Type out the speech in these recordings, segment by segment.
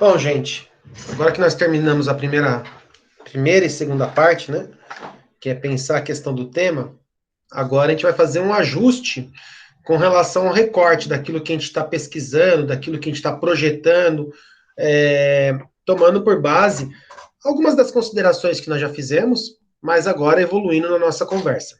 Bom, gente, agora que nós terminamos a primeira e segunda parte, né, que é pensar a questão do tema, agora a gente vai fazer um ajuste com relação ao recorte daquilo que a gente está pesquisando, daquilo que a gente está projetando, tomando por base algumas das considerações que nós já fizemos, mas agora evoluindo na nossa conversa.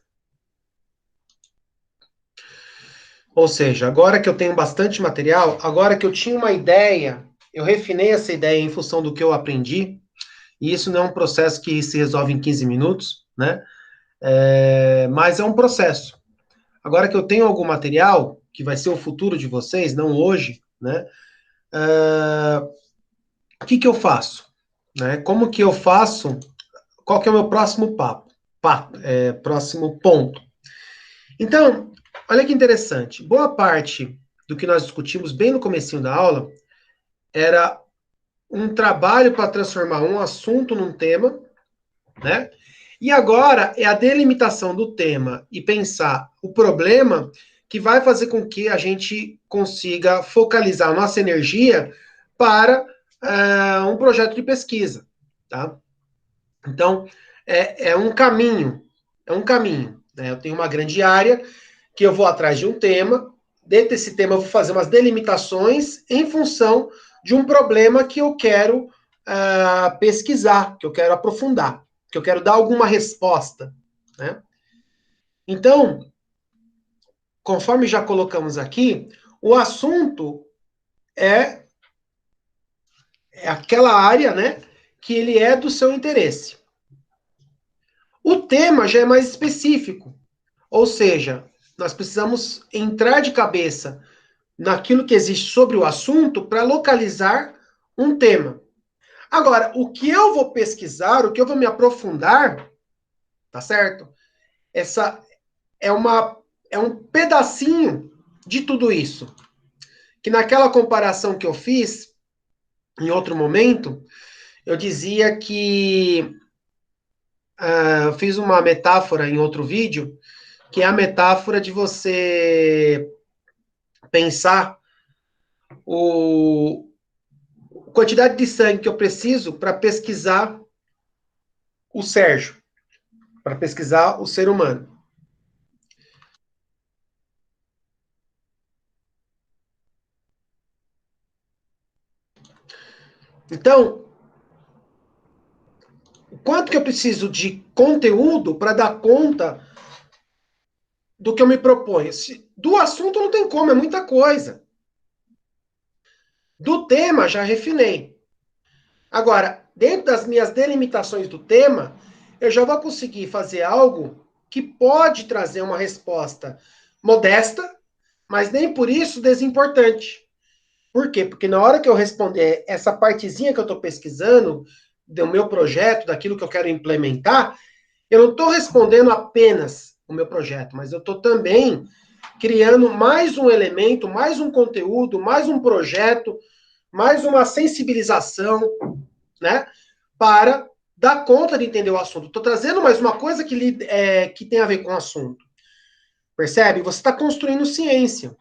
Ou seja, agora que eu tenho bastante material, agora que eu tinha uma ideia, eu refinei essa ideia em função do que eu aprendi, e isso não é um processo que se resolve em 15 minutos, né? Mas é um processo. Agora que eu tenho algum material, que vai ser o futuro de vocês, não hoje, né? O que eu faço? Né? Como que eu faço? Qual que é o meu próximo próximo ponto? Então, olha que interessante. Boa parte do que nós discutimos bem no comecinho da aula era um trabalho para transformar um assunto num tema, né? E agora é a delimitação do tema e pensar o problema que vai fazer com que a gente consiga focalizar a nossa energia para um projeto de pesquisa, tá? Então, é um caminho, né? Eu tenho uma grande área que eu vou atrás de um tema, dentro desse tema eu vou fazer umas delimitações em função de um problema que eu quero pesquisar, que eu quero aprofundar, que eu quero dar alguma resposta, né? Então, conforme já colocamos aqui, o assunto é, é aquela área, né, que ele é do seu interesse. O tema já é mais específico, ou seja, nós precisamos entrar de cabeça naquilo que existe sobre o assunto para localizar um tema. Agora, o que eu vou pesquisar, o que eu vou me aprofundar, tá certo? Essa é um pedacinho de tudo isso. Que naquela comparação que eu fiz, em outro momento, eu dizia que eu fiz uma metáfora em outro vídeo, que é a metáfora de você pensar a quantidade de sangue que eu preciso para pesquisar o Sérgio, para pesquisar o ser humano. Então, quanto que eu preciso de conteúdo para dar conta do que eu me proponho? Do assunto não tem como, é muita coisa. Do tema, já refinei. Agora, dentro das minhas delimitações do tema, eu já vou conseguir fazer algo que pode trazer uma resposta modesta, mas nem por isso desimportante. Por quê? Porque na hora que eu responder essa partezinha que eu estou pesquisando, do meu projeto, daquilo que eu quero implementar, eu não estou respondendo apenas o meu projeto, mas eu estou também criando mais um elemento, mais um conteúdo, mais um projeto, mais uma sensibilização, né? Para dar conta de entender o assunto. Estou trazendo mais uma coisa que tem a ver com o assunto. Percebe? Você está construindo ciência.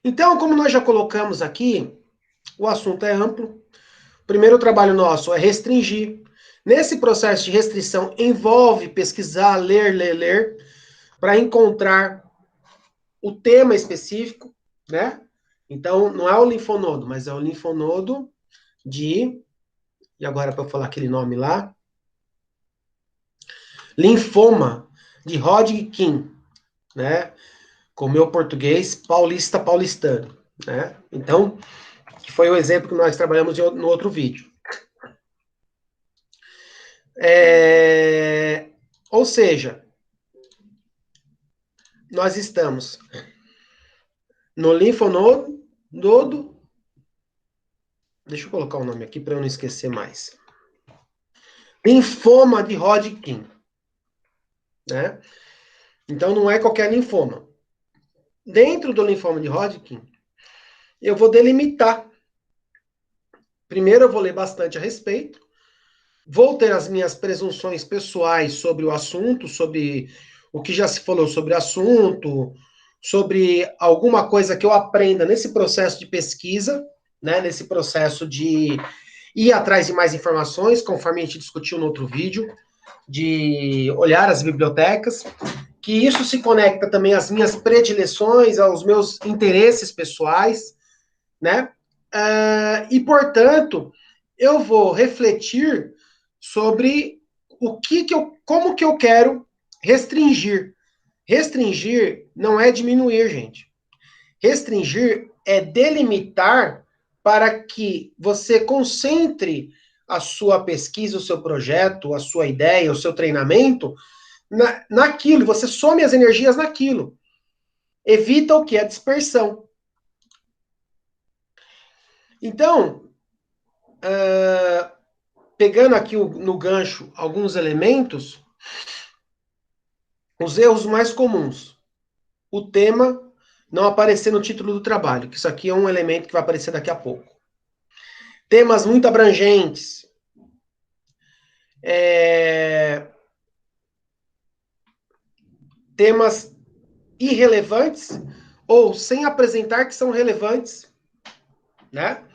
Então, como nós já colocamos aqui, o assunto é amplo. O primeiro trabalho nosso é restringir. Nesse processo de restrição, envolve pesquisar, ler, para encontrar o tema específico, né? Então, não é o linfonodo, mas é o linfonodo de... E agora, para eu falar aquele nome lá... Linfoma de Hodgkin, né? Com o meu português paulistano, né? Então, que foi o exemplo que nós trabalhamos no outro vídeo. Ou seja, nós estamos no linfonodo, deixa eu colocar o nome aqui para eu não esquecer mais. Linfoma de Hodgkin, né? Então não é qualquer linfoma. Dentro do linfoma de Hodgkin, eu vou delimitar. Primeiro eu vou ler bastante a respeito, vou ter as minhas presunções pessoais sobre o assunto, sobre o que já se falou sobre o assunto, sobre alguma coisa que eu aprenda nesse processo de pesquisa, né, nesse processo de ir atrás de mais informações, conforme a gente discutiu no outro vídeo, de olhar as bibliotecas, que isso se conecta também às minhas predileções, aos meus interesses pessoais, né? E, portanto, eu vou refletir sobre como que eu quero restringir. Restringir não é diminuir, gente. Restringir é delimitar para que você concentre a sua pesquisa, o seu projeto, a sua ideia, o seu treinamento naquilo, você some as energias naquilo. Evita o que? A dispersão. Então, pegando aqui no gancho alguns elementos, os erros mais comuns. O tema não aparecer no título do trabalho, que isso aqui é um elemento que vai aparecer daqui a pouco. Temas muito abrangentes. Temas irrelevantes ou sem apresentar que são relevantes, né?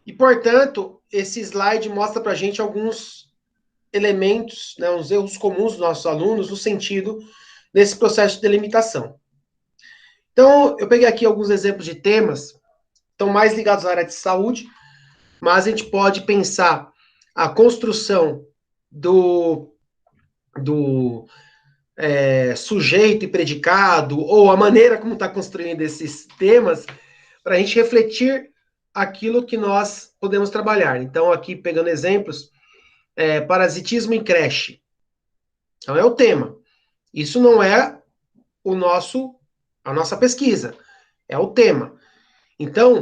E, portanto, esse slide mostra para a gente alguns elementos, né, os erros comuns dos nossos alunos no sentido desse processo de delimitação. Então, eu peguei aqui alguns exemplos de temas, estão mais ligados à área de saúde, mas a gente pode pensar a construção do sujeito e predicado, ou a maneira como está construindo esses temas, para a gente refletir aquilo que nós podemos trabalhar. Então, aqui pegando exemplos, parasitismo em creche. Então, é o tema. Isso não é a nossa pesquisa, é o tema. Então,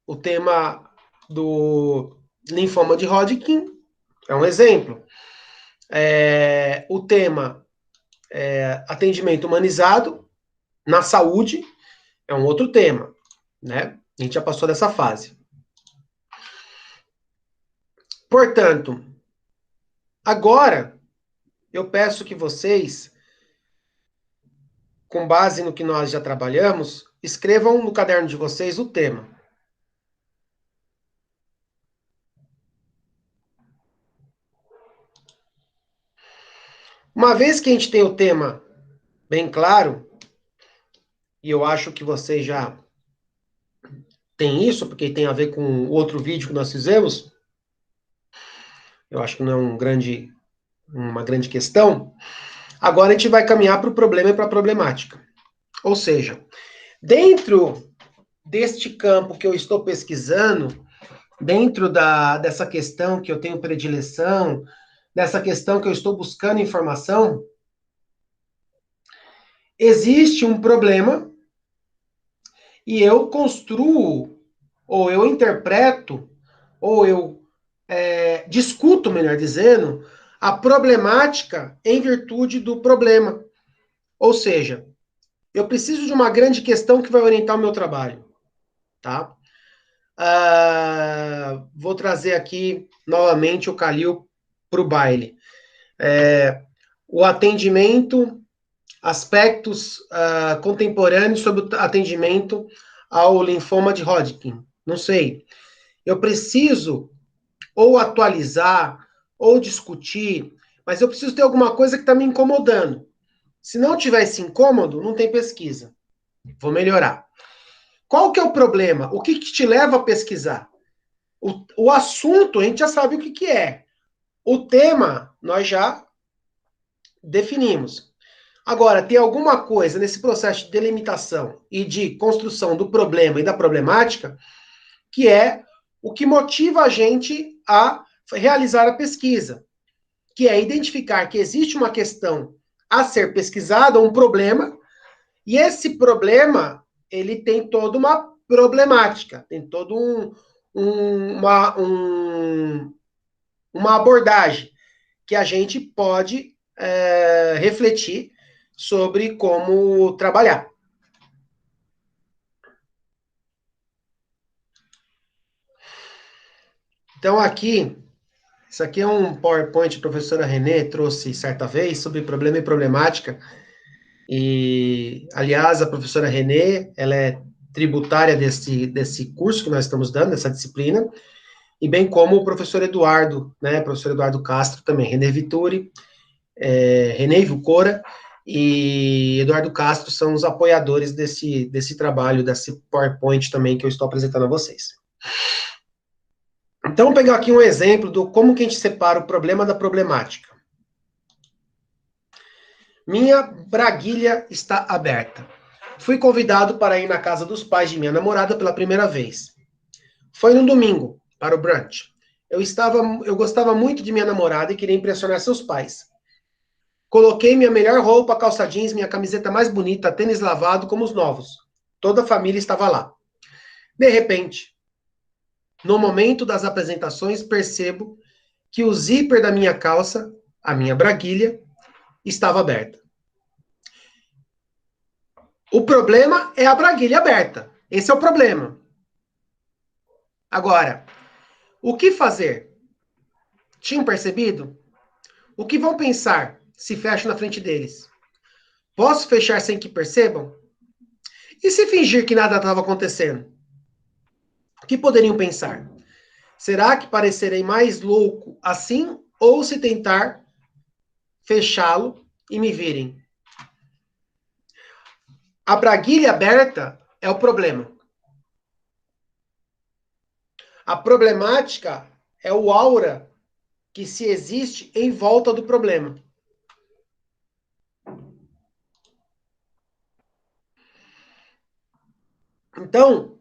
o tema do linfoma de Hodgkin é um exemplo. O tema atendimento humanizado na saúde é um outro tema, né? A gente já passou dessa fase. Portanto, agora eu peço que vocês, com base no que nós já trabalhamos, escrevam no caderno de vocês o tema. Uma vez que a gente tem o tema bem claro, e eu acho que vocês já têm isso, porque tem a ver com o outro vídeo que nós fizemos, eu acho que não é uma grande questão, agora a gente vai caminhar para o problema e para a problemática. Ou seja, dentro deste campo que eu estou pesquisando, dentro dessa questão que eu tenho predileção, dessa questão que eu estou buscando informação, existe um problema e eu construo, ou eu interpreto, ou eu discuto, melhor dizendo, a problemática em virtude do problema. Ou seja, eu preciso de uma grande questão que vai orientar o meu trabalho, tá? Vou trazer aqui novamente o Calil para o baile. O atendimento, aspectos contemporâneos sobre o atendimento ao linfoma de Hodgkin. Não sei. Eu preciso ou atualizar, ou discutir, mas eu preciso ter alguma coisa que está me incomodando. Se não tiver esse incômodo, não tem pesquisa. Vou melhorar. Qual que é o problema? O que te leva a pesquisar? O assunto, a gente já sabe o que é. O tema, nós já definimos. Agora, tem alguma coisa nesse processo de delimitação e de construção do problema e da problemática que é o que motiva a gente a realizar a pesquisa, que é identificar que existe uma questão a ser pesquisada, um problema, e esse problema, ele tem toda uma problemática, tem todo uma abordagem que a gente pode refletir sobre como trabalhar. Então, aqui, isso aqui é um PowerPoint que a professora Renê trouxe certa vez sobre problema e problemática, e aliás, a professora Renê, ela é tributária desse curso que nós estamos dando, dessa disciplina, e bem como o professor Eduardo, né, professor Eduardo Castro também, Renê Vittori, Renê Vilcora e Eduardo Castro são os apoiadores desse trabalho, desse PowerPoint também que eu estou apresentando a vocês. Então, vou pegar aqui um exemplo do como que a gente separa o problema da problemática. Minha braguilha está aberta. Fui convidado para ir na casa dos pais de minha namorada pela primeira vez. Foi no domingo, para o brunch. Eu gostava muito de minha namorada e queria impressionar seus pais. Coloquei minha melhor roupa, calça jeans, minha camiseta mais bonita, tênis lavado como os novos. Toda a família estava lá. De repente, no momento das apresentações, percebo que o zíper da minha calça, a minha braguilha, estava aberta. O problema é a braguilha aberta. Esse é o problema. Agora, o que fazer? Tinham percebido? O que vão pensar se fecho na frente deles? Posso fechar sem que percebam? E se fingir que nada estava acontecendo? O que poderiam pensar? Será que parecerei mais louco assim? Ou se tentar fechá-lo e me virem? A braguilha aberta é o problema. A problemática é o aura que se existe em volta do problema. Então,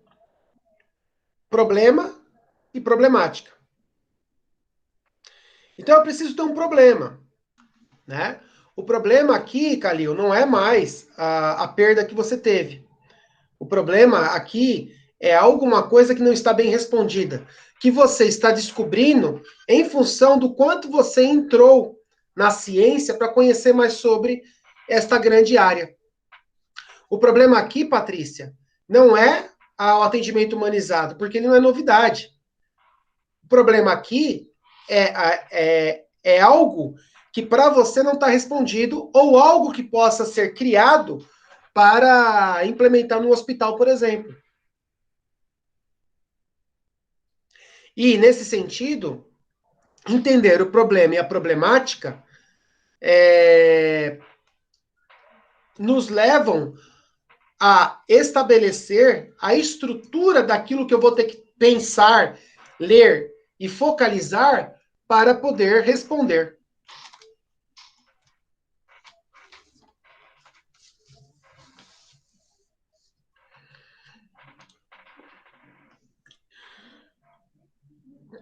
problema e problemática. Então, eu preciso ter um problema, né? O problema aqui, Calil, não é mais a perda que você teve. O problema aqui é alguma coisa que não está bem respondida, que você está descobrindo em função do quanto você entrou na ciência para conhecer mais sobre esta grande área. O problema aqui, Patrícia, não é o atendimento humanizado, porque ele não é novidade. O problema aqui é algo que para você não está respondido, ou algo que possa ser criado para implementar no hospital, por exemplo. E, nesse sentido, entender o problema e a problemática nos levam a estabelecer a estrutura daquilo que eu vou ter que pensar, ler e focalizar para poder responder.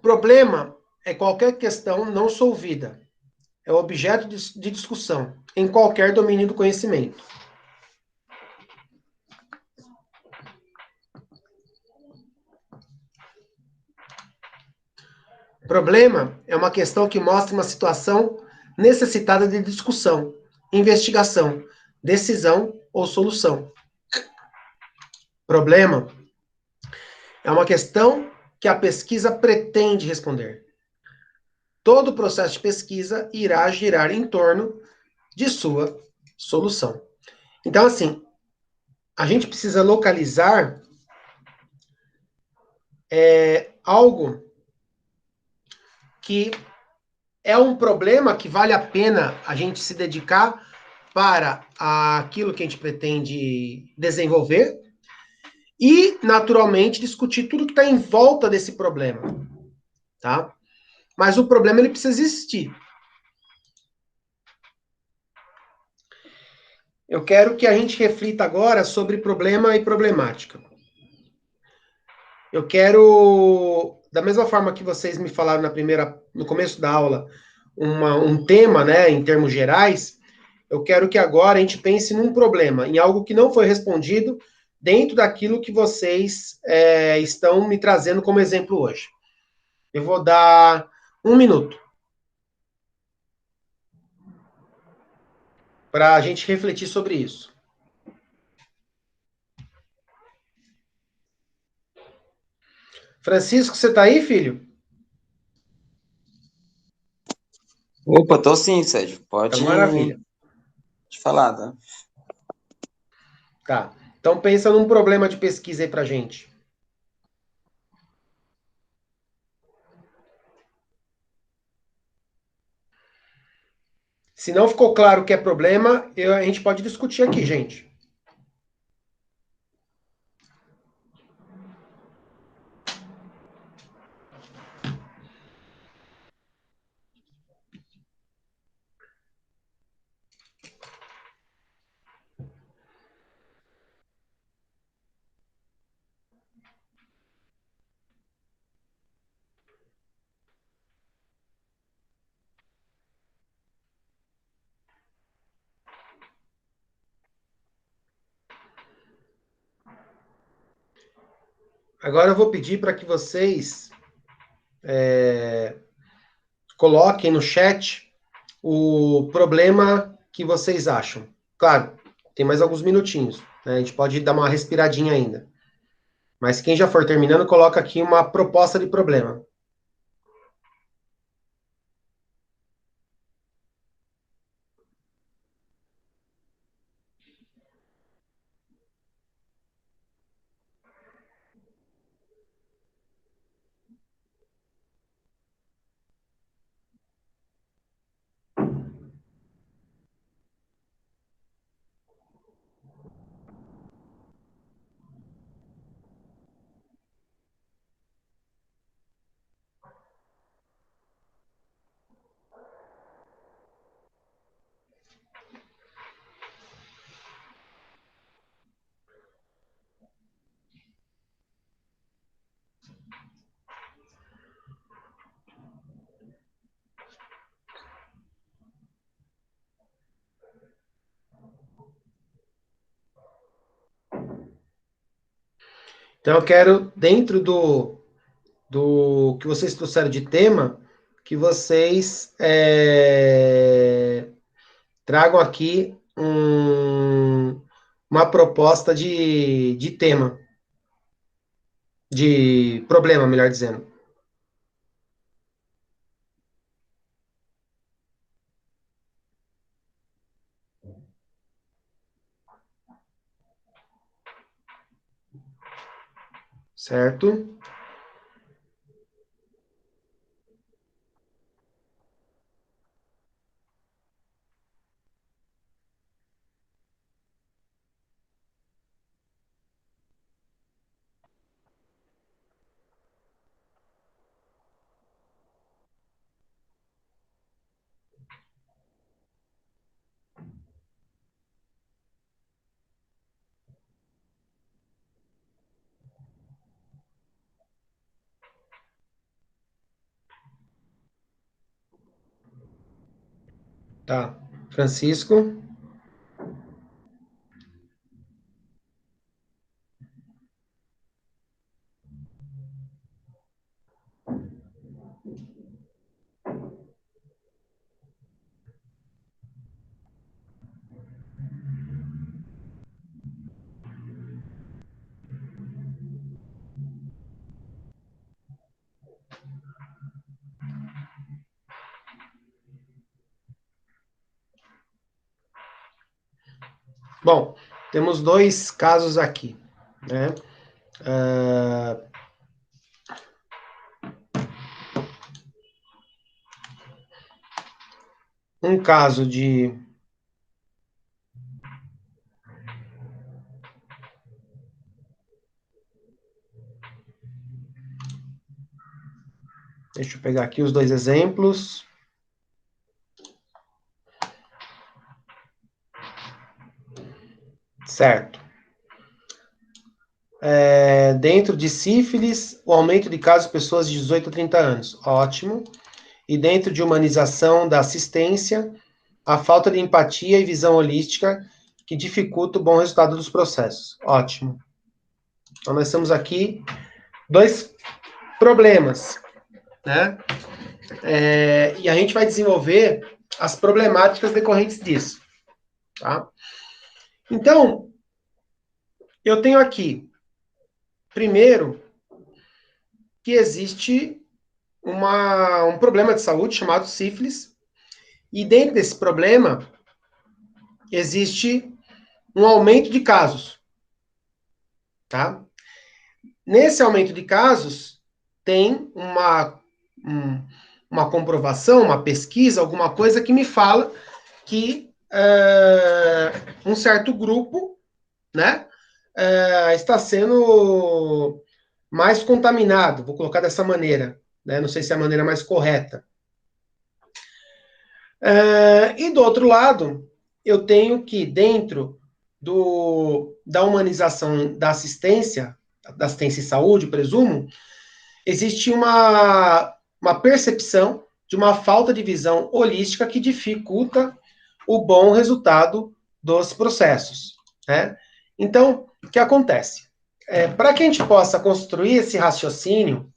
Problema é qualquer questão não solvida. É objeto de discussão em qualquer domínio do conhecimento. Problema é uma questão que mostra uma situação necessitada de discussão, investigação, decisão ou solução. Problema é uma questão que a pesquisa pretende responder. Todo o processo de pesquisa irá girar em torno de sua solução. Então, assim, a gente precisa localizar algo que é um problema que vale a pena a gente se dedicar para aquilo que a gente pretende desenvolver e, naturalmente, discutir tudo que está em volta desse problema, tá? Mas o problema, ele precisa existir. Eu quero que a gente reflita agora sobre problema e problemática. Eu quero, da mesma forma que vocês me falaram no começo da aula, um tema, né, em termos gerais, eu quero que agora a gente pense num problema, em algo que não foi respondido dentro daquilo que vocês estão me trazendo como exemplo hoje. Eu vou dar 1 minuto para a gente refletir sobre isso. Francisco, você está aí, filho? Opa, tô sim, Sérgio. Pode Maravilha. falar, tá? Tá. Então pensa num problema de pesquisa aí pra gente. Se não ficou claro o que é problema, a gente pode discutir aqui, gente. Agora eu vou pedir para que vocês coloquem no chat o problema que vocês acham. Claro, tem mais alguns minutinhos, né? A gente pode dar uma respiradinha ainda. Mas quem já for terminando, coloca aqui uma proposta de problema. Então eu quero, dentro do que vocês trouxeram de tema, que vocês tragam aqui uma proposta de tema, de problema, melhor dizendo. Certo? Tá. Francisco? Bom, temos dois casos aqui, né? Ah, um caso de deixa eu pegar aqui os dois exemplos. Certo. Dentro de sífilis, o aumento de casos de pessoas de 18 a 30 anos. Ótimo. E dentro de humanização da assistência, a falta de empatia e visão holística que dificulta o bom resultado dos processos. Ótimo. Então, nós temos aqui dois problemas, né? E a gente vai desenvolver as problemáticas decorrentes disso, tá? Então, eu tenho aqui, primeiro, que existe um problema de saúde chamado sífilis, e dentro desse problema existe um aumento de casos. tá? Nesse aumento de casos, tem uma comprovação, uma pesquisa, alguma coisa que me fala que um certo grupo, né, está sendo mais contaminado, vou colocar dessa maneira, né, não sei se é a maneira mais correta. E do outro lado, eu tenho que, dentro da humanização da assistência em saúde, presumo, existe uma percepção de uma falta de visão holística que dificulta o bom resultado dos processos, né? Então, o que acontece? Para que a gente possa construir esse raciocínio,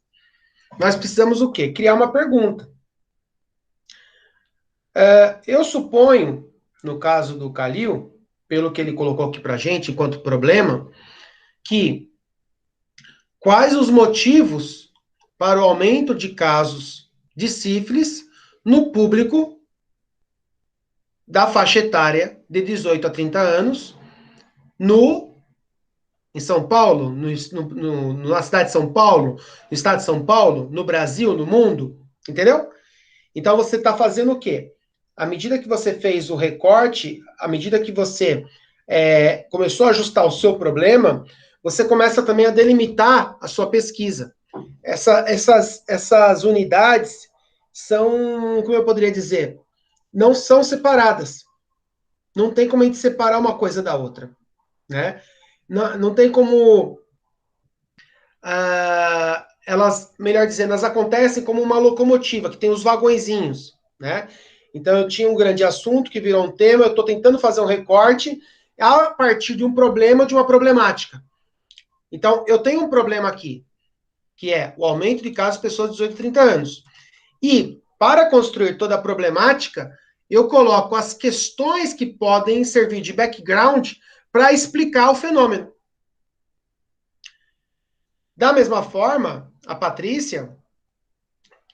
nós precisamos o quê? Criar uma pergunta. Eu suponho, no caso do Calil, pelo que ele colocou aqui para a gente, enquanto problema, que quais os motivos para o aumento de casos de sífilis no público da faixa etária de 18 a 30 anos em São Paulo, na cidade de São Paulo, no estado de São Paulo, no Brasil, no mundo, entendeu? Então você está fazendo o quê? À medida que você fez o recorte, à medida que você começou a ajustar o seu problema, você começa também a delimitar a sua pesquisa. Essas unidades são, como eu poderia dizer, não são separadas. Não tem como a gente separar uma coisa da outra, né? Não tem como elas, melhor dizendo, elas acontecem como uma locomotiva, que tem os vagõezinhos, né? Então, eu tinha um grande assunto que virou um tema, eu estou tentando fazer um recorte a partir de um problema, de uma problemática. Então, eu tenho um problema aqui, que é o aumento de casos de pessoas de 18 a 30 anos. E, para construir toda a problemática, eu coloco as questões que podem servir de background para explicar o fenômeno. Da mesma forma, a Patrícia,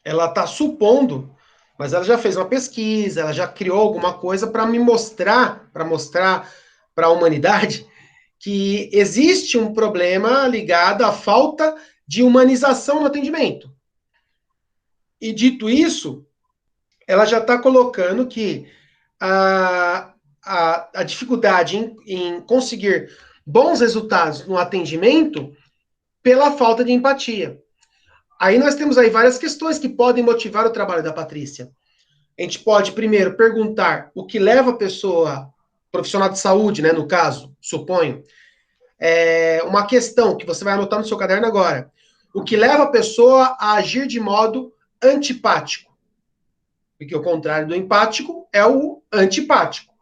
ela está supondo, mas ela já fez uma pesquisa, ela já criou alguma coisa para mostrar para a humanidade que existe um problema ligado à falta de humanização no atendimento. E dito isso, ela já está colocando que a dificuldade em conseguir bons resultados no atendimento pela falta de empatia. Aí nós temos aí várias questões que podem motivar o trabalho da Patrícia. A gente pode, primeiro, perguntar o que leva a pessoa, profissional de saúde, né, no caso, suponho, uma questão que você vai anotar no seu caderno agora. O que leva a pessoa a agir de modo antipático? Porque o contrário do empático é o antipático.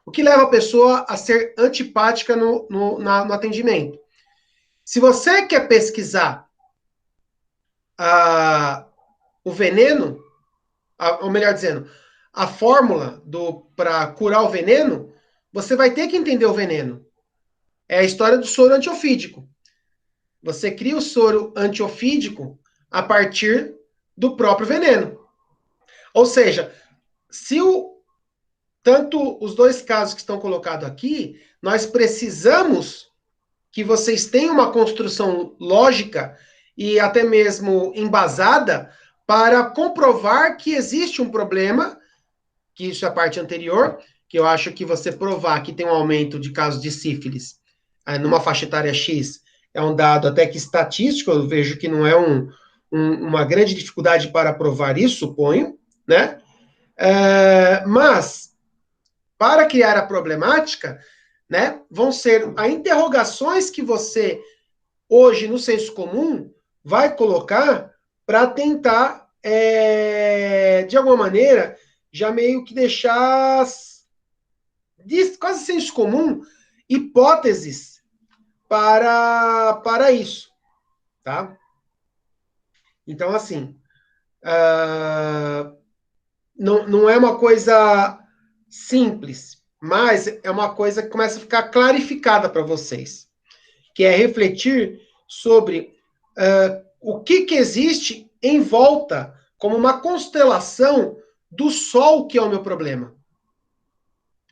O que leva a pessoa a ser antipática no atendimento? Se você quer pesquisar o veneno, ou melhor dizendo, a fórmula para curar o veneno, você vai ter que entender o veneno. É a história do soro antiofídico. Você cria o soro antiofídico a partir do próprio veneno. Ou seja, se tanto os dois casos que estão colocados aqui, nós precisamos que vocês tenham uma construção lógica e até mesmo embasada para comprovar que existe um problema, que isso é a parte anterior, que eu acho que você provar que tem um aumento de casos de sífilis numa faixa etária X é um dado até que estatístico, eu vejo que não é uma grande dificuldade para provar isso, suponho, né? Mas, para criar a problemática, né, vão ser as interrogações que você, hoje, no senso comum, vai colocar para tentar, de alguma maneira, já meio que deixar, quase senso comum, hipóteses para isso, tá? Então, assim, não é uma coisa simples, mas é uma coisa que começa a ficar clarificada para vocês, que é refletir sobre o que existe em volta, como uma constelação do Sol, que é o meu problema.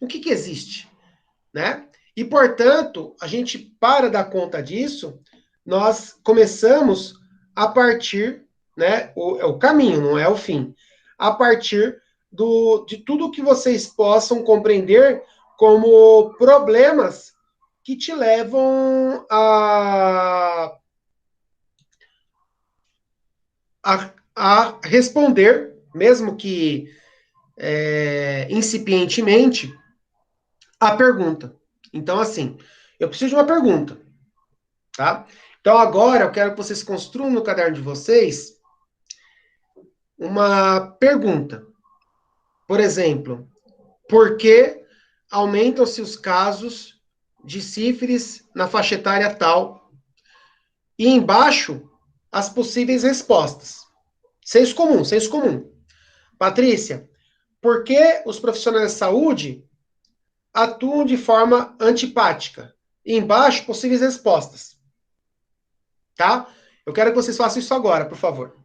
O que existe, né? E, portanto, a gente, para dar conta disso, nós começamos a partir, né, é o caminho, não é o fim, a partir de tudo que vocês possam compreender como problemas que te levam a responder, mesmo que incipientemente, a pergunta. Então, assim, eu preciso de uma pergunta, tá? Então, agora eu quero que vocês construam no caderno de vocês uma pergunta. Por exemplo, por que aumentam-se os casos de sífilis na faixa etária tal? E embaixo, as possíveis respostas. Senso comum, senso comum. Patrícia, por que os profissionais de saúde atuam de forma antipática? E embaixo, possíveis respostas. Tá? Eu quero que vocês façam isso agora, por favor.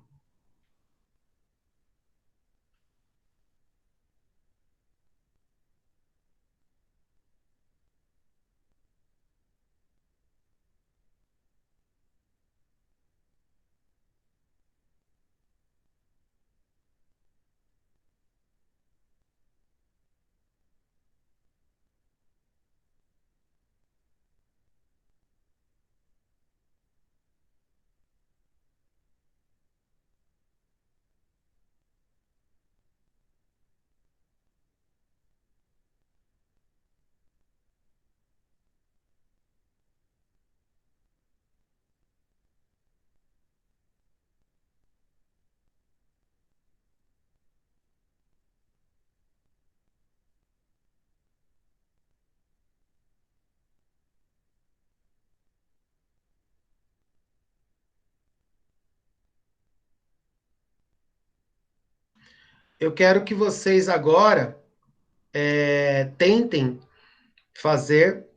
Eu quero que vocês agora tentem fazer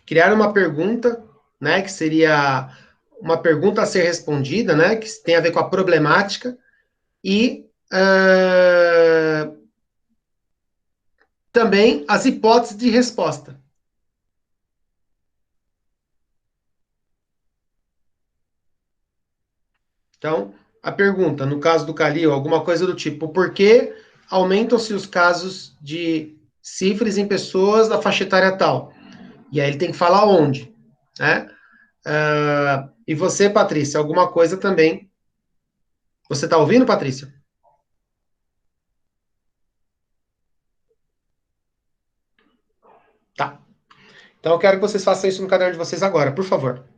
criar uma pergunta, né, que seria uma pergunta a ser respondida, né, que tem a ver com a problemática e também as hipóteses de resposta. Então, a pergunta, no caso do Calil, alguma coisa do tipo, por que aumentam-se os casos de sífilis em pessoas da faixa etária tal? E aí ele tem que falar onde, né? E você, Patrícia, alguma coisa também. Você está ouvindo, Patrícia? Tá. Então eu quero que vocês façam isso no caderno de vocês agora, por favor.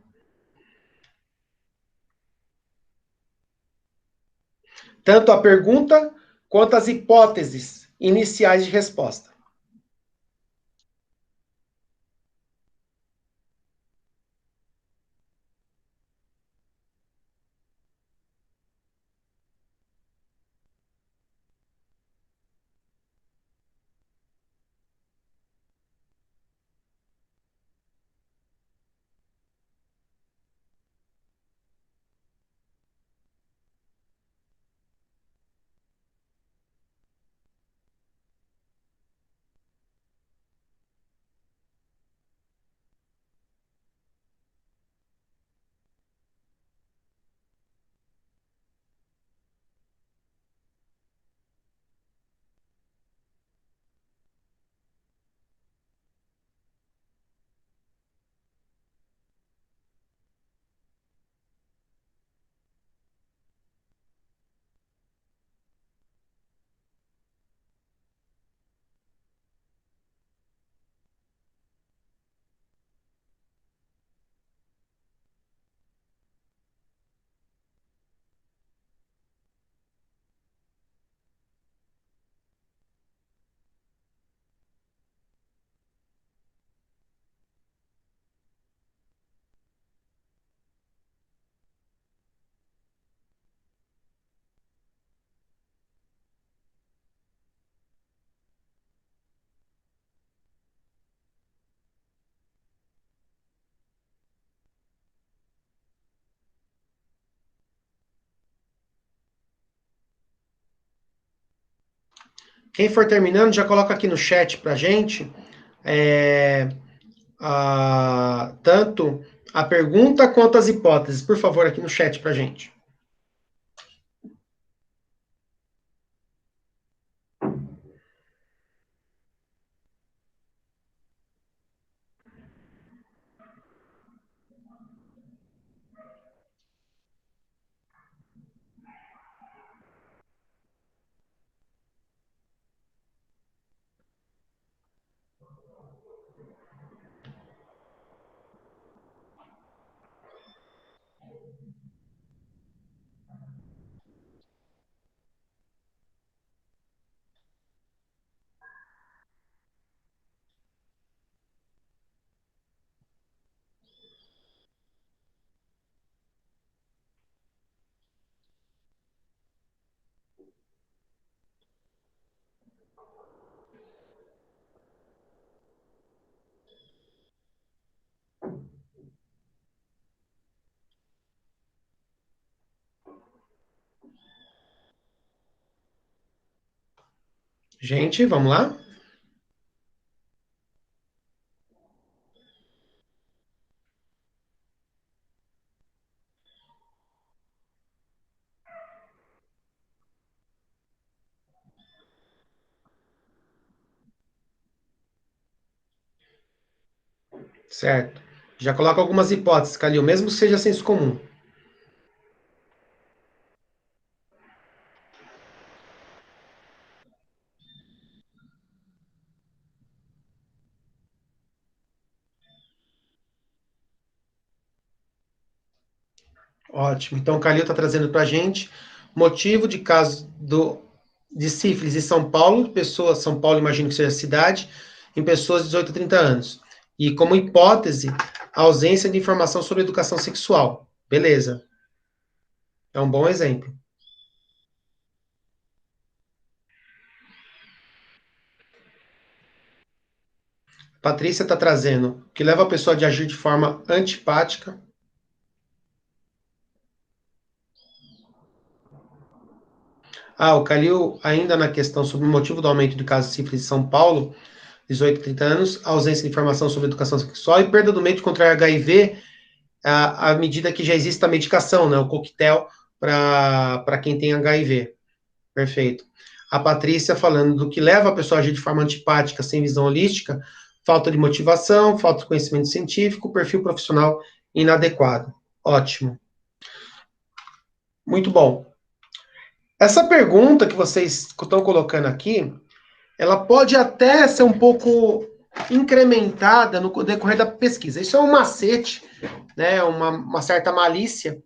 Tanto a pergunta quanto as hipóteses iniciais de resposta. Quem for terminando, já coloca aqui no chat pra gente. tanto a pergunta quanto as hipóteses, por favor, aqui no chat para gente. Gente, vamos lá? Certo. Já coloca algumas hipóteses, Calil, mesmo que seja senso comum. Ótimo. Então, o Calil está trazendo para a gente motivo de caso de sífilis em São Paulo, pessoas, São Paulo, imagino que seja a cidade, em pessoas de 18 a 30 anos. E como hipótese, a ausência de informação sobre educação sexual. Beleza. É um bom exemplo. Patrícia está trazendo que leva a pessoa a agir de forma antipática. O Calil, ainda na questão sobre o motivo do aumento de casos de sífilis em São Paulo, 18 a 30 anos, ausência de informação sobre educação sexual e perda do meio de contrair HIV à medida que já existe a medicação, né, o coquetel para quem tem HIV. Perfeito. A Patrícia falando do que leva a pessoa a agir de forma antipática, sem visão holística, falta de motivação, falta de conhecimento científico, perfil profissional inadequado. Ótimo. Muito bom. Essa pergunta que vocês estão colocando aqui, ela pode até ser um pouco incrementada no decorrer da pesquisa. Isso é um macete, né, uma certa malícia,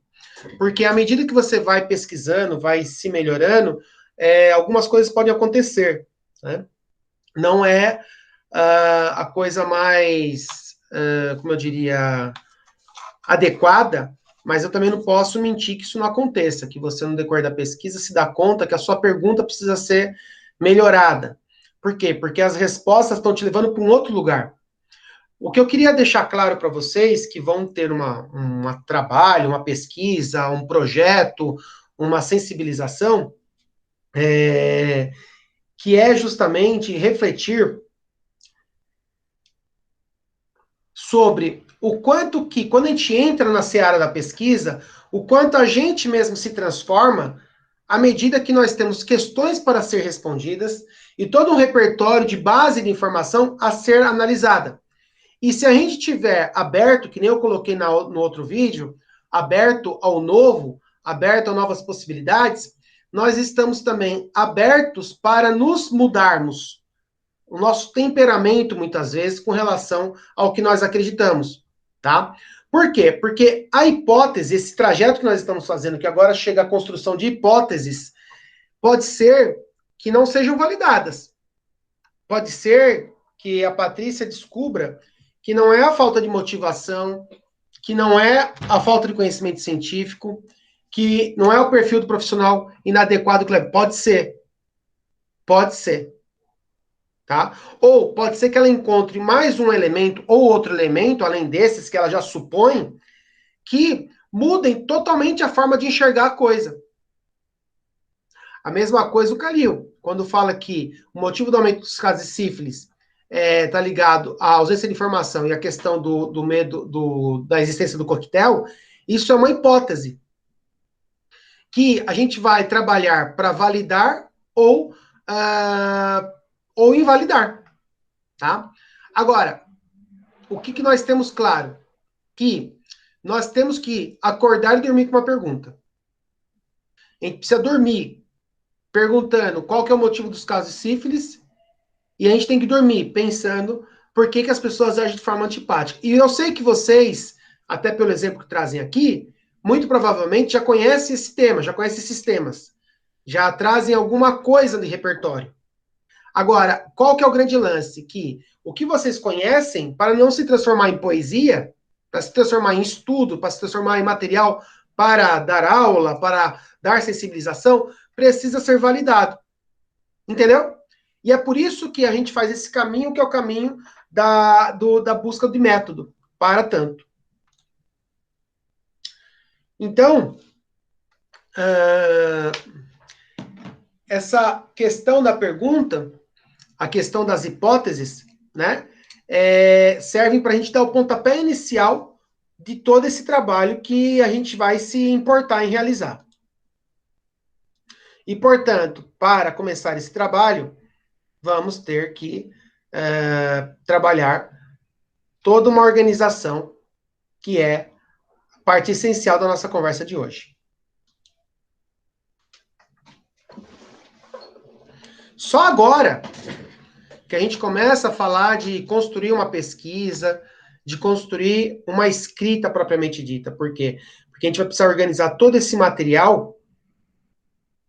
porque à medida que você vai pesquisando, vai se melhorando, algumas coisas podem acontecer. Né? Não é a coisa mais, como eu diria, adequada, mas eu também não posso mentir que isso não aconteça, que você, no decorrer da pesquisa, se dá conta que a sua pergunta precisa ser melhorada. Por quê? Porque as respostas estão te levando para um outro lugar. O que eu queria deixar claro para vocês, que vão ter um trabalho, uma pesquisa, um projeto, uma sensibilização, que é justamente refletir sobre o quanto que, quando a gente entra na seara da pesquisa, o quanto a gente mesmo se transforma à medida que nós temos questões para ser respondidas e todo um repertório de base de informação a ser analisada. E se a gente tiver aberto, que nem eu coloquei no outro vídeo, aberto ao novo, aberto a novas possibilidades, nós estamos também abertos para nos mudarmos. O nosso temperamento, muitas vezes, com relação ao que nós acreditamos, tá? Por quê? Porque a hipótese, esse trajeto que nós estamos fazendo, que agora chega à construção de hipóteses, pode ser que não sejam validadas. Pode ser que a Patrícia descubra que não é a falta de motivação, que não é a falta de conhecimento científico, que não é o perfil do profissional inadequado que leva. Pode ser. Pode ser. Tá? Ou pode ser que ela encontre mais um elemento ou outro elemento, além desses que ela já supõe, que mudem totalmente a forma de enxergar a coisa. A mesma coisa o Calil, quando fala que o motivo do aumento dos casos de sífilis está ligado à ausência de informação e à questão do medo da existência do coquetel, isso é uma hipótese que a gente vai trabalhar para validar ou invalidar, tá? Agora, o que nós temos claro? Que nós temos que acordar e dormir com uma pergunta. A gente precisa dormir perguntando qual que é o motivo dos casos de sífilis, e a gente tem que dormir pensando por que as pessoas agem de forma antipática. E eu sei que vocês, até pelo exemplo que trazem aqui, muito provavelmente já conhecem esse tema, já conhecem esses temas. Já trazem alguma coisa de repertório. Agora, qual que é o grande lance? Que o que vocês conhecem, para não se transformar em poesia, para se transformar em estudo, para se transformar em material para dar aula, para dar sensibilização, precisa ser validado. Entendeu? E é por isso que a gente faz esse caminho, que é o caminho da busca de método, para tanto. Então, essa questão da pergunta, a questão das hipóteses, né, servem para a gente dar o pontapé inicial de todo esse trabalho que a gente vai se importar em realizar. E, portanto, para começar esse trabalho, vamos ter que trabalhar toda uma organização que é parte essencial da nossa conversa de hoje. Só agora que a gente começa a falar de construir uma pesquisa, de construir uma escrita propriamente dita. Por quê? Porque a gente vai precisar organizar todo esse material,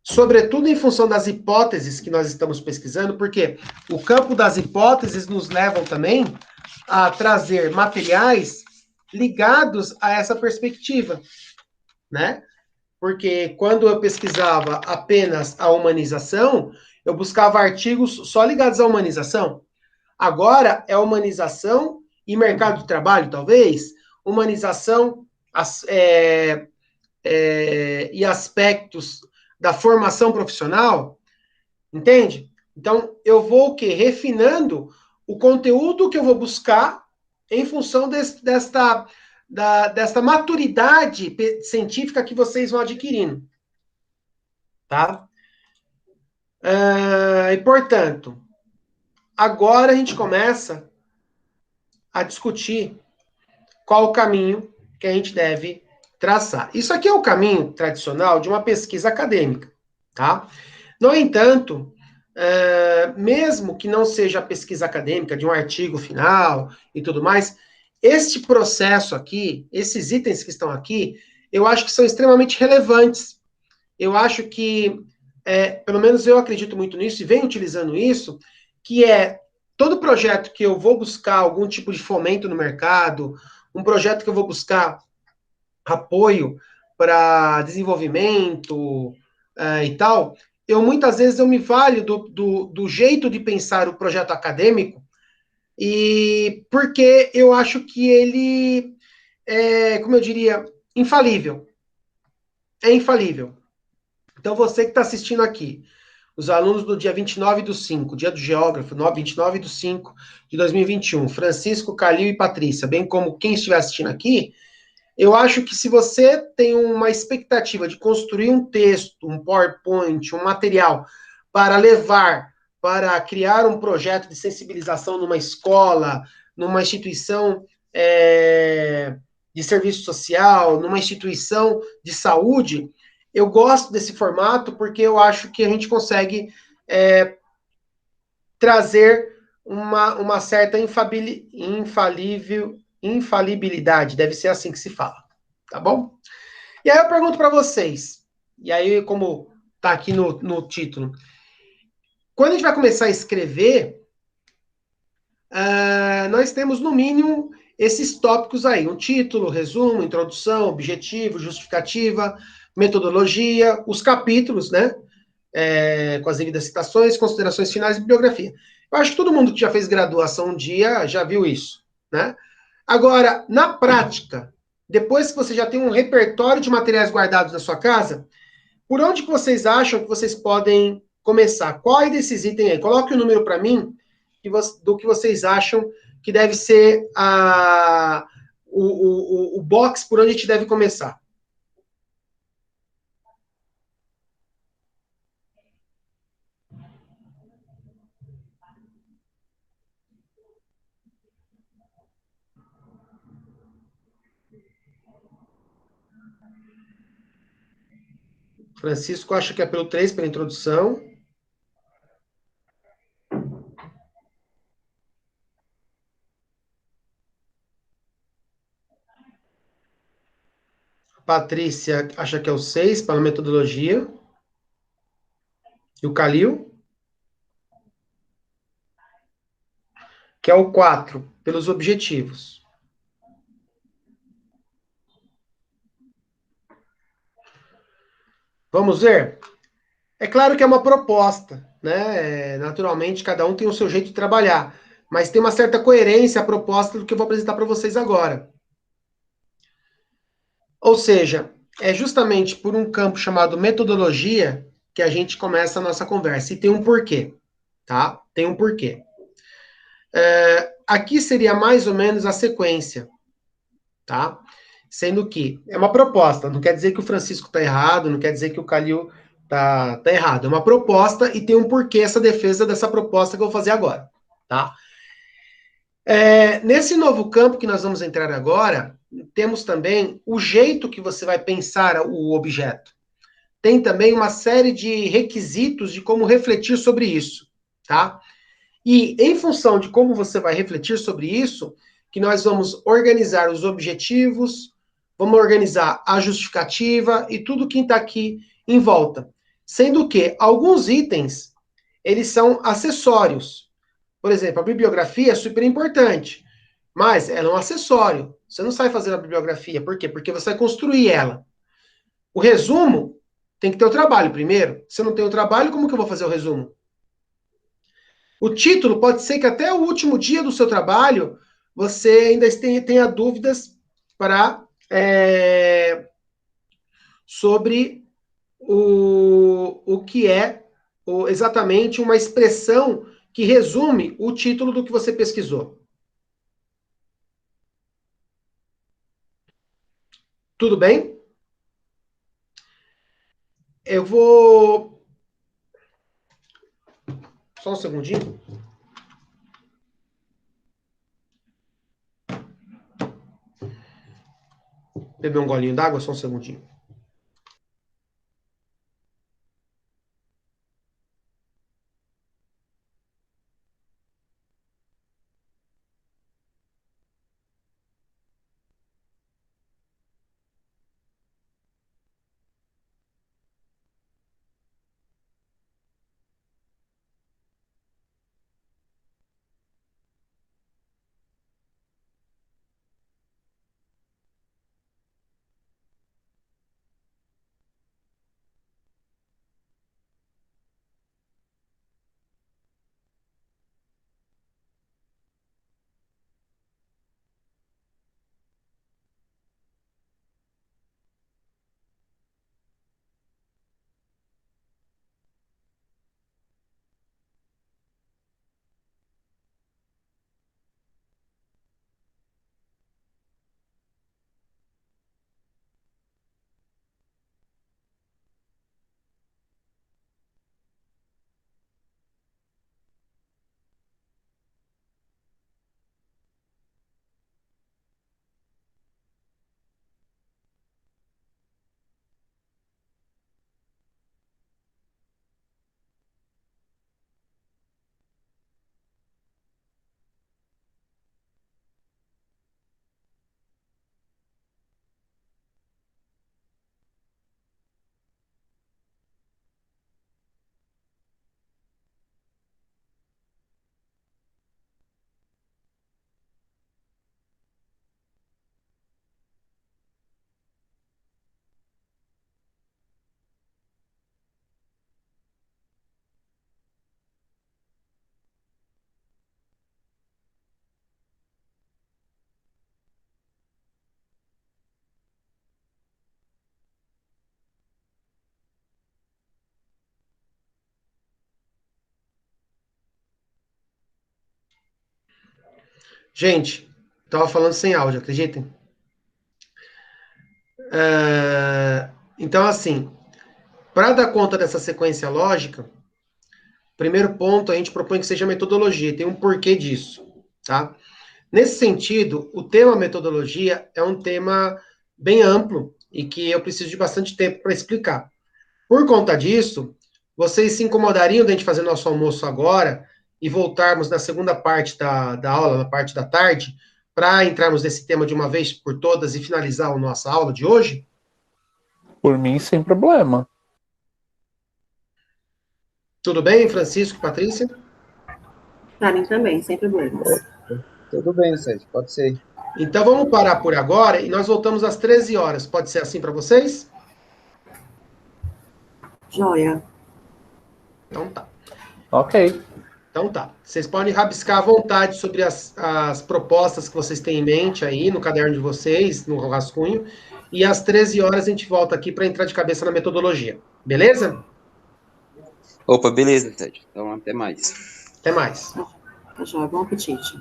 sobretudo em função das hipóteses que nós estamos pesquisando, porque o campo das hipóteses nos levam também a trazer materiais ligados a essa perspectiva, né? Porque quando eu pesquisava apenas a humanização, eu buscava artigos só ligados à humanização. Agora é humanização e mercado de trabalho, talvez, humanização e aspectos da formação profissional, entende? Então, eu vou o quê? Refinando o conteúdo que eu vou buscar em função desta maturidade científica que vocês vão adquirindo. Tá? E, portanto, agora a gente começa a discutir qual o caminho que a gente deve traçar. Isso aqui é o caminho tradicional de uma pesquisa acadêmica, tá? No entanto, mesmo que não seja a pesquisa acadêmica de um artigo final e tudo mais, este processo aqui, esses itens que estão aqui, eu acho que são extremamente relevantes. Eu acho que, pelo menos eu acredito muito nisso e venho utilizando isso, que é todo projeto que eu vou buscar algum tipo de fomento no mercado, um projeto que eu vou buscar apoio para desenvolvimento e tal, muitas vezes eu me valho do jeito de pensar o projeto acadêmico, e porque eu acho que ele como eu diria, infalível. É infalível. Então, você que está assistindo aqui, os alunos do dia 29/5, dia do geógrafo, 29/5 de 2021, Francisco, Calil e Patrícia, bem como quem estiver assistindo aqui, eu acho que se você tem uma expectativa de construir um texto, um PowerPoint, um material para levar, para criar um projeto de sensibilização numa escola, numa instituição de serviço social, numa instituição de saúde, eu gosto desse formato porque eu acho que a gente consegue trazer uma certa infalibilidade, deve ser assim que se fala, tá bom? E aí eu pergunto para vocês, e aí como tá aqui no título, quando a gente vai começar a escrever, nós temos no mínimo esses tópicos aí, um título, resumo, introdução, objetivo, justificativa, metodologia, os capítulos, né? Com as devidas citações, considerações finais e bibliografia. Eu acho que todo mundo que já fez graduação um dia já viu isso, né? Agora, na prática, depois que você já tem um repertório de materiais guardados na sua casa, por onde que vocês acham que vocês podem começar? Qual desses itens aí? Coloque o número para mim, do que vocês acham que deve ser o box por onde a gente deve começar. Francisco acha que é pelo 3 pela introdução. Patrícia acha que é o 6 pela metodologia. E o Calil, que é o 4 pelos objetivos. Vamos ver? É claro que é uma proposta, né? Naturalmente, cada um tem o seu jeito de trabalhar, mas tem uma certa coerência a proposta do que eu vou apresentar para vocês agora. Ou seja, é justamente por um campo chamado metodologia que a gente começa a nossa conversa. E tem um porquê, tá? Tem um porquê. Aqui seria mais ou menos a sequência, tá? Sendo que é uma proposta, não quer dizer que o Francisco está errado, não quer dizer que o Calil tá errado. É uma proposta e tem um porquê essa defesa dessa proposta que eu vou fazer agora, tá? Nesse novo campo que nós vamos entrar agora, temos também o jeito que você vai pensar o objeto. Tem também uma série de requisitos de como refletir sobre isso, tá? E em função de como você vai refletir sobre isso, que nós vamos organizar os objetivos, vamos organizar a justificativa e tudo que está aqui em volta. Sendo que alguns itens, eles são acessórios. Por exemplo, a bibliografia é super importante, mas ela é um acessório. Você não sai fazendo a bibliografia. Por quê? Porque você vai construir ela. O resumo tem que ter o trabalho primeiro. Se eu não tenho o trabalho, como que eu vou fazer o resumo? O título pode ser que até o último dia do seu trabalho você ainda tenha dúvidas para sobre o que é exatamente uma expressão que resume o título do que você pesquisou. Tudo bem? Eu vou. Só um segundinho. Beber um golinho d'água, só um segundinho. Gente, estava falando sem áudio, acreditem? Então, assim, para dar conta dessa sequência lógica, primeiro ponto, a gente propõe que seja metodologia, tem um porquê disso, tá? Nesse sentido, o tema metodologia é um tema bem amplo e que eu preciso de bastante tempo para explicar. Por conta disso, vocês se incomodariam de a gente fazer nosso almoço agora e voltarmos na segunda parte da aula, na parte da tarde, para entrarmos nesse tema de uma vez por todas e finalizar a nossa aula de hoje? Por mim, sem problema. Tudo bem, Francisco e Patrícia? Para mim também, sem problemas. Tudo bem, Sérgio, pode ser. Então vamos parar por agora e nós voltamos às 13 horas. Pode ser assim para vocês? Joia. Então tá. Ok. Então tá. Vocês podem rabiscar à vontade sobre as propostas que vocês têm em mente aí no caderno de vocês, no rascunho. E às 13 horas a gente volta aqui para entrar de cabeça na metodologia. Beleza? Opa, beleza, Sérgio. Então, até mais. Até mais. Tá joia. Bom apetite.